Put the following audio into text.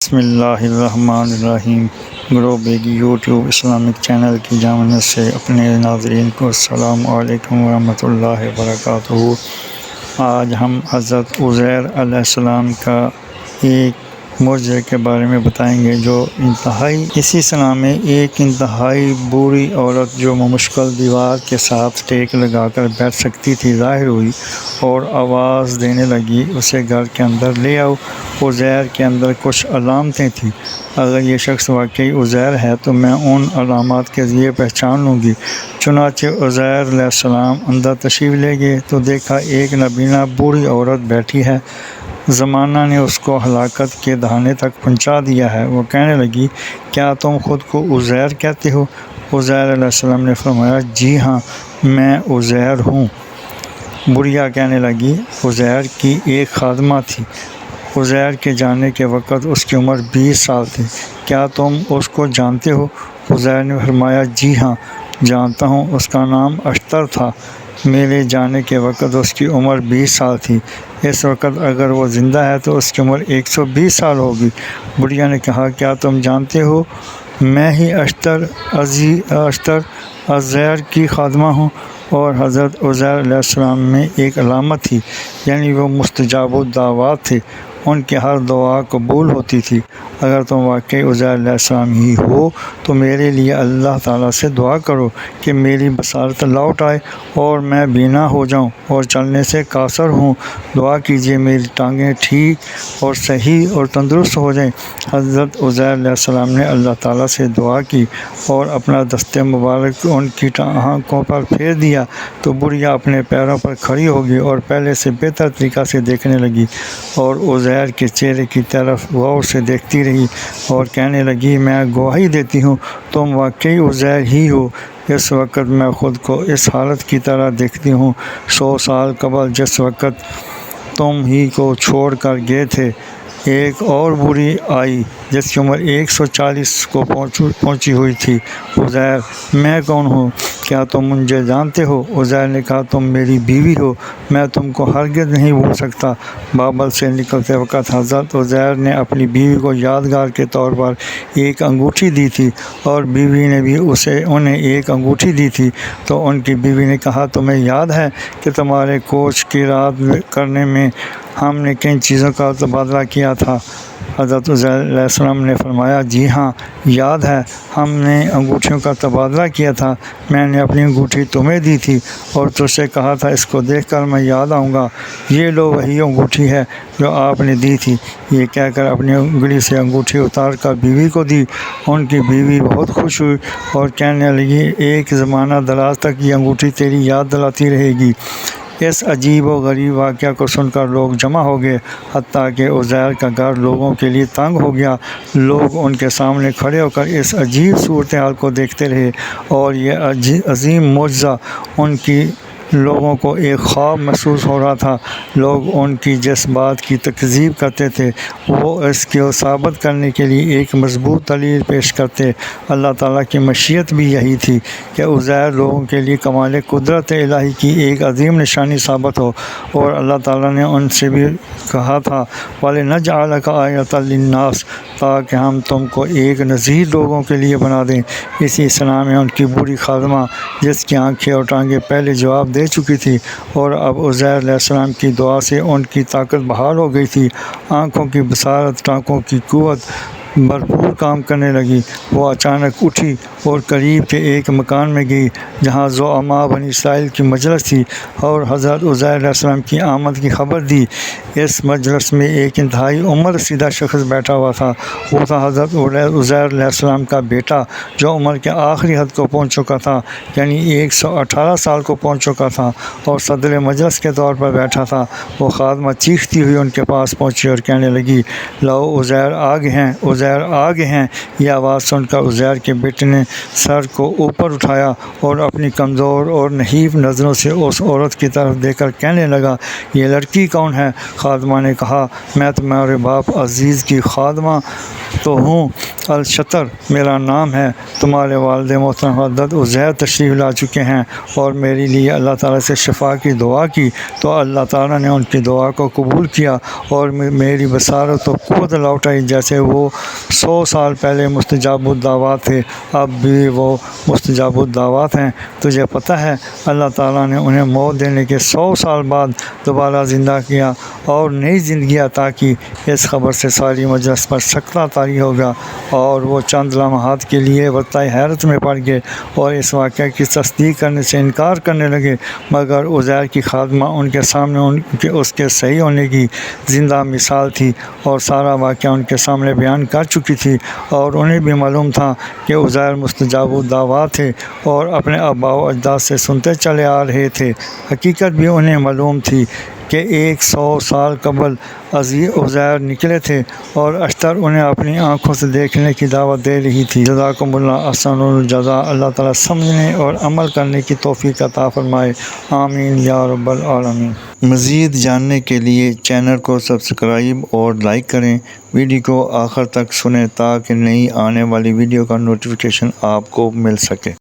بسم اللہ الرحمن الرحیم۔ گرو بیگی یوٹیوب اسلامک چینل کی جانب سے اپنے ناظرین کو السلام علیکم ورحمۃ اللہ وبرکاتہ۔ آج ہم حضرت عزیر علیہ السلام کا ایک معجزے کے بارے میں بتائیں گے، جو اسی سلام میں ایک انتہائی بوڑھی عورت جو مشکل دیوار کے ساتھ ٹیک لگا کر بیٹھ سکتی تھی ظاہر ہوئی اور آواز دینے لگی، اسے گھر کے اندر لے آؤ۔ عزیر کے اندر کچھ علامتیں تھیں، اگر یہ شخص واقعی عزیر ہے تو میں ان علامات کے ذریعے پہچان لوں گی۔ چنانچہ عزیر علیہ السلام اندر تشریف لے گئے تو دیکھا ایک نابینا بوڑھی عورت بیٹھی ہے۔ زمانہ نے اس کو ہلاکت کے دہانے تک پہنچا دیا ہے۔ وہ کہنے لگی، کیا تم خود کو عزیر کہتے ہو؟ عزیر علیہ السلام نے فرمایا، جی ہاں، میں عزیر ہوں۔ بڑھیا کہنے لگی، عزیر کی ایک خادمہ تھی۔ عزیر کے جانے کے وقت اس کی عمر 20 سال تھی۔ کیا تم اس کو جانتے ہو؟ عزیر نے فرمایا، جی ہاں، جانتا ہوں، اس کا نام اشتر تھا۔ میرے جانے کے وقت اس کی عمر 20 سال تھی۔ اس وقت اگر وہ زندہ ہے تو اس کی عمر 120 سال ہوگی۔ بڑھیا نے کہا، کیا تم جانتے ہو میں ہی اشتر عزیر کی خادمہ ہوں؟ اور حضرت عزیر علیہ السلام میں ایک علامت تھی، یعنی وہ مستجاب الدعوات تھے، ان کی ہر دعا قبول ہوتی تھی۔ اگر تم واقعی عزیر علیہ السلام ہی ہو تو میرے لیے اللہ تعالیٰ سے دعا کرو کہ میری بصارت لوٹ آئے اور میں بینا ہو جاؤں اور چلنے سے قاصر ہوں۔ دعا کیجیے میری ٹانگیں ٹھیک اور صحیح اور تندرست ہو جائیں۔ حضرت عزیر علیہ السلام نے اللہ تعالیٰ سے دعا کی اور اپنا دست مبارک ان کی آنکھوں پر پھیر دیا تو بڑھیا اپنے پیروں پر کھڑی ہو گئی اور پہلے سے بہتر طریقہ سے دیکھنے لگی اور عزیر کے چہرے کی طرف غور سے دیکھتی رہی اور کہنے لگی، میں گواہی دیتی ہوں تم واقعی عزیر ہی ہو۔ اس وقت میں خود کو اس حالت کی طرح دیکھتی ہوں 100 سال قبل جس وقت تم ہی کو چھوڑ کر گئے تھے۔ ایک اور بوڑھی آئی جس کی عمر 140 کو پہنچی ہوئی تھی۔ عزیر، میں کون ہوں؟ کیا تم مجھے جانتے ہو؟ عزیر نے کہا، تم میری بیوی ہو، میں تم کو ہرگز نہیں بھول سکتا۔ بابل سے نکلتے وقت حضرت عزیر نے اپنی بیوی کو یادگار کے طور پر ایک انگوٹھی دی تھی اور بیوی نے بھی انہیں ایک انگوٹھی دی تھی۔ تو ان کی بیوی نے کہا، تمہیں یاد ہے کہ تمہارے کوچ کی رات کرنے میں ہم نے کن چیزوں کا تبادلہ کیا تھا؟ حضرت عزیر علیہ السلام نے فرمایا، جی ہاں، یاد ہے، ہم نے انگوٹھیوں کا تبادلہ کیا تھا۔ میں نے اپنی انگوٹھی تمہیں دی تھی اور تجھ سے کہا تھا اس کو دیکھ کر میں یاد آؤں گا۔ یہ لو، وہی انگوٹھی ہے جو آپ نے دی تھی۔ یہ کہہ کر اپنی انگلی سے انگوٹھی اتار کر بیوی کو دی۔ ان کی بیوی بہت خوش ہوئی اور کہنے لگی، ایک زمانہ دراز تک یہ انگوٹھی تیری یاد دلاتی رہے گی۔ اس عجیب و غریب واقعہ کو سن کر لوگ جمع ہو گئے، حتیٰ کہ عزیر کا گھر لوگوں کے لیے تنگ ہو گیا۔ لوگ ان کے سامنے کھڑے ہو کر اس عجیب صورتحال کو دیکھتے رہے اور یہ عظیم معجزہ ان کی لوگوں کو ایک خواب محسوس ہو رہا تھا۔ لوگ ان کی جس بات کی تکذیب کرتے تھے وہ اس کو ثابت کرنے کے لیے ایک مضبوط دلیل پیش کرتے۔ اللہ تعالیٰ کی مشیت بھی یہی تھی کہ عزیر لوگوں کے لیے کمال قدرت الہی کی ایک عظیم نشانی ثابت ہو، اور اللہ تعالیٰ نے ان سے بھی کہا تھا، وَلِنَجْعَلَكَ آیَةً لِلنَّاسِ، تاکہ ہم تم کو ایک نذیر لوگوں کے لیے بنا دیں۔ اسی سلام میں ان کی بوڑھی خادمہ، جس کی آنکھیں اور ٹانگیں پہلے جواب دے چکی تھی اور اب عزیر علیہ السلام کی دعا سے ان کی طاقت بحال ہو گئی تھی، آنکھوں کی بصارت، ٹانکوں کی قوت بھرپور کام کرنے لگی۔ وہ اچانک اٹھی اور قریب کے ایک مکان میں گئی جہاں زعماء بنی اسرائیل کی مجلس تھی اور حضرت عزیر علیہ السلام کی آمد کی خبر دی۔ اس مجلس میں ایک انتہائی عمر رسیدہ شخص بیٹھا ہوا تھا۔ وہ تھا حضرت عزیر علیہ السلام کا بیٹا، جو عمر کے آخری حد کو پہنچ چکا تھا، یعنی 118 سال کو پہنچ چکا تھا اور صدر مجلس کے طور پر بیٹھا تھا۔ وہ خادمہ چیختی ہوئی ان کے پاس پہنچی اور کہنے لگی، لو، عزیر آ گئے ہیں، عزیر آ گئے ہیں۔ یہ آواز سن کر عزیر کے بیٹے نے سر کو اوپر اٹھایا اور اپنی کمزور اور نحیف نظروں سے اس عورت کی طرف دیکھ کر کہنے لگا، یہ لڑکی کون ہے؟ خادمہ نے کہا، میں تمہارے باپ عزیز کی خادمہ تو ہوں، الشتر میرا نام ہے۔ تمہارے والد محترم حضرت عزیر تشریف لا چکے ہیں اور میرے لیے اللہ تعالیٰ سے شفا کی دعا کی، تو اللہ تعالیٰ نے ان کی دعا کو قبول کیا اور میری بصارت و قوت لوٹائی۔ جیسے وہ 100 سال پہلے مستجاب الدعوات تھے، اب بھی وہ مستجاب الدعوات ہیں۔ تجھے پتہ ہے اللہ تعالیٰ نے انہیں موت دینے کے 100 سال بعد دوبارہ زندہ کیا اور نئی زندگی عطا کی۔ اس خبر سے ساری مجلس پر سکتہ طاری ہو گیا اور وہ چند لمحات کے لیے ورطۂ حیرت میں پڑ گئے اور اس واقعے کی تصدیق کرنے سے انکار کرنے لگے، مگر عزیر کی خادمہ ان کے سامنے اس کے صحیح ہونے کی زندہ مثال تھی اور سارا واقعہ ان کے سامنے بیان کر چکی تھی، اور انہیں بھی معلوم تھا کہ عزیر مستجاب الدعوات تھے اور اپنے آباء و اجداد سے سنتے چلے آ رہے تھے۔ حقیقت بھی انہیں معلوم تھی کہ 100 سال قبل عزیر نکلے تھے اور اشتر انہیں اپنی آنکھوں سے دیکھنے کی دعوت دے رہی تھی۔ جزاکم اللہ احسن الجزاء۔ اللہ تعالیٰ سمجھنے اور عمل کرنے کی توفیق عطا فرمائے، آمین یا رب العالمین۔ مزید جاننے کے لیے چینل کو سبسکرائب اور لائک کریں، ویڈیو کو آخر تک سنیں تاکہ نئی آنے والی ویڈیو کا نوٹیفیکیشن آپ کو مل سکے۔